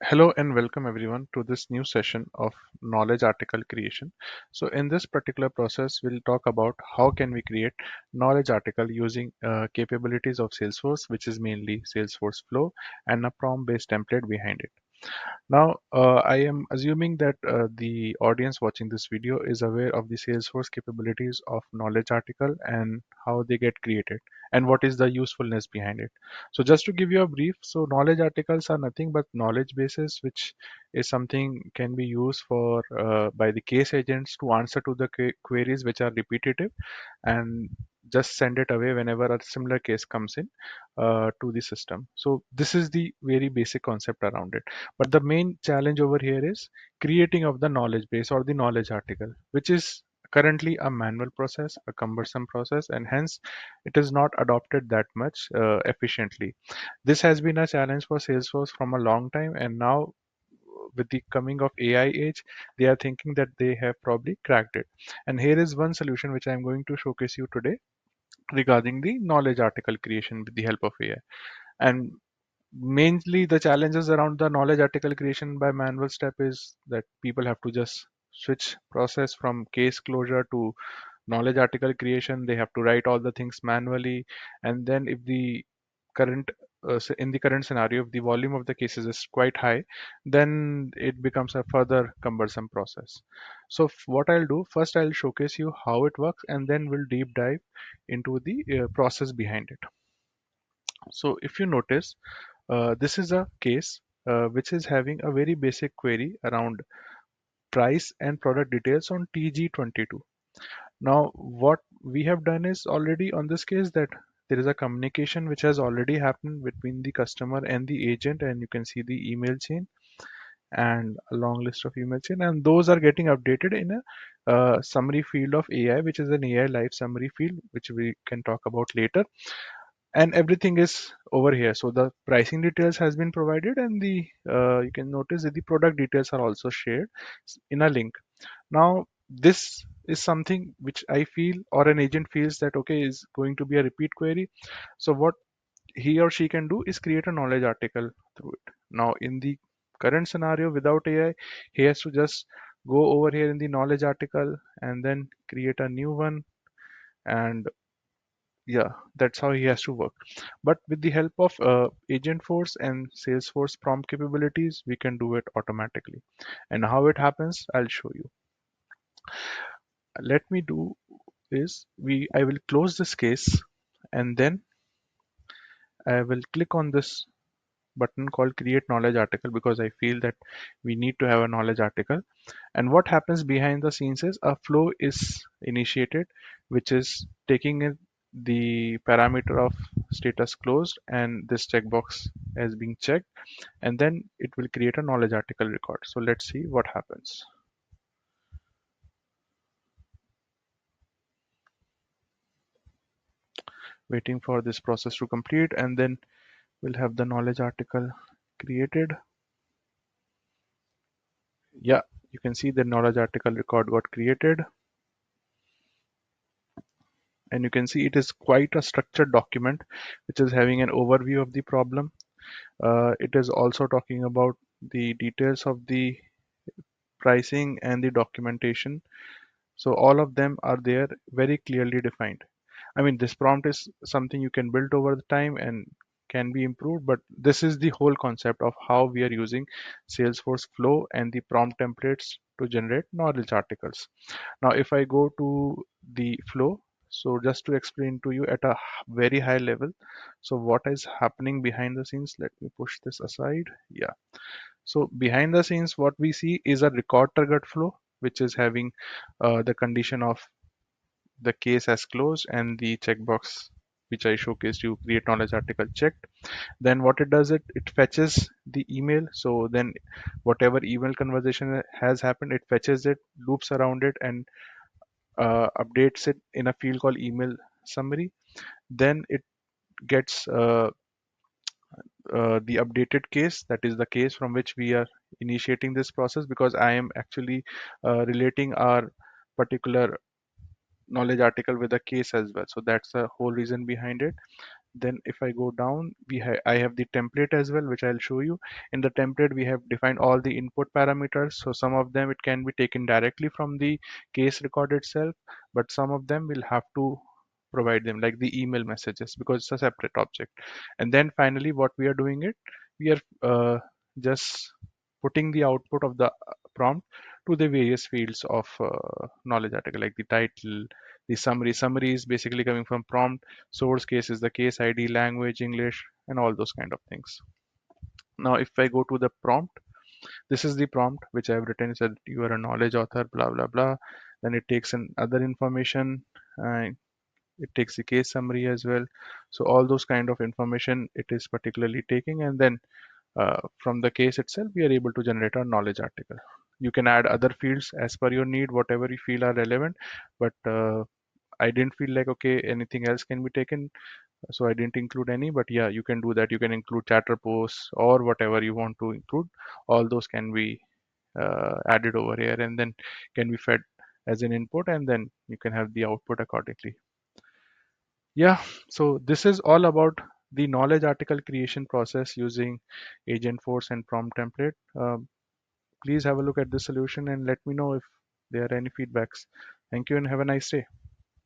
Hello and welcome everyone to this new session of knowledge article creation. So in this particular process, we'll talk about how can we create knowledge article using capabilities of Salesforce, which is mainly Salesforce flow and a prompt based template behind it. Now, I am assuming that the audience watching this video is aware of the Salesforce capabilities of knowledge article and how they get created and what is the usefulness behind it. So just to give you a brief, so knowledge articles are nothing but knowledge bases, which is something can be used for by the case agents to answer to the queries which are repetitive and just send it away whenever a similar case comes in to the system. So this is the very basic concept around it. But the main challenge over here is creating of the knowledge base or the knowledge article, which is currently a manual process, a cumbersome process, and hence it is not adopted that much efficiently. This has been a challenge for Salesforce from a long time, and now with the coming of AI age, they are thinking that they have probably cracked it. And here is one solution which I'm going to showcase you today regarding the knowledge article creation with the help of AI. And mainly the challenges around the knowledge article creation by manual step is that people have to just switch process from case closure to knowledge article creation. They have to write all the things manually, and then if the current in the current scenario, if the volume of the cases is quite high, then it becomes a further cumbersome process. So what I'll do first, I'll showcase you how it works, and then we'll deep dive into the process behind it. So if you notice, this is a case which is having a very basic query around price and product details on TG22. Now, what we have done is already on this case that there is a communication which has already happened between the customer and the agent, and you can see the email chain and a long list of email chain, and those are getting updated in a summary field of AI, which is an AI live summary field, which we can talk about later. And everything is over here. So the pricing details has been provided, and the you can notice that the product details are also shared in a link. Now, this is something which I feel or an agent feels that okay is going to be a repeat query. So what he or she can do is create a knowledge article through it. Now, in the current scenario without AI, he has to just go over here in the knowledge article and then create a new one, and yeah, that's how he has to work. But with the help of Agentforce and Salesforce prompt capabilities, we can do it automatically. And how it happens, I'll show you. Let me do is I will close this case, and then I will click on this button called create knowledge article because I feel that we need to have a knowledge article. And what happens behind the scenes is a flow is initiated, which is taking in the parameter of status closed and this checkbox as being checked, and then it will create a knowledge article record. So let's see what happens. Waiting for this process to complete, and then we'll have the knowledge article created. Yeah, you can see the knowledge article record got created, and you can see it is quite a structured document which is having an overview of the problem. It is also talking about the details of the pricing and the documentation. So all of them are there very clearly defined. I mean, this prompt is something you can build over the time and can be improved, but this is the whole concept of how we are using Salesforce flow and the prompt templates to generate knowledge articles. Now, if I go to the flow, so just to explain to you at a very high level, so what is happening behind the scenes, let me push this aside. Yeah. So behind the scenes, what we see is a record triggered flow, which is having the condition of the case as closed and the checkbox which I showcased you create knowledge article checked. Then what it does, it fetches the email. So then whatever email conversation has happened, it fetches it, loops around it, and updates it in a field called email summary. Then it gets the updated case, that is the case from which we are initiating this process, because I am actually relating our particular knowledge article with a case as well. So that's the whole reason behind it. Then if I go down, I have the template as well, which I'll show you. In the template, we have defined all the input parameters. So some of them it can be taken directly from the case record itself, but some of them will have to provide them, like the email messages, because it's a separate object. And then finally, what we are doing it, we are just putting the output of the prompt to the various fields of knowledge article, like the title, the summary. Summary is basically coming from prompt. Source case is the case ID, language, English, and all those kind of things. Now, if I go to the prompt, this is the prompt which I have written. It said you are a knowledge author, blah blah blah. Then it takes in other information, and it takes the case summary as well. So all those kind of information it is particularly taking, and then from the case itself, we are able to generate a knowledge article. You can add other fields as per your need, whatever you feel are relevant, but I didn't feel like okay anything else can be taken, so I didn't include any. But yeah, you can do that. You can include chatter posts or whatever you want to include. All those can be added over here and then can be fed as an input, and then you can have the output accordingly. Yeah, so this is all about the knowledge article creation process using agent force and prompt template. Please have a look at this solution and let me know if there are any feedbacks. Thank you and have a nice day.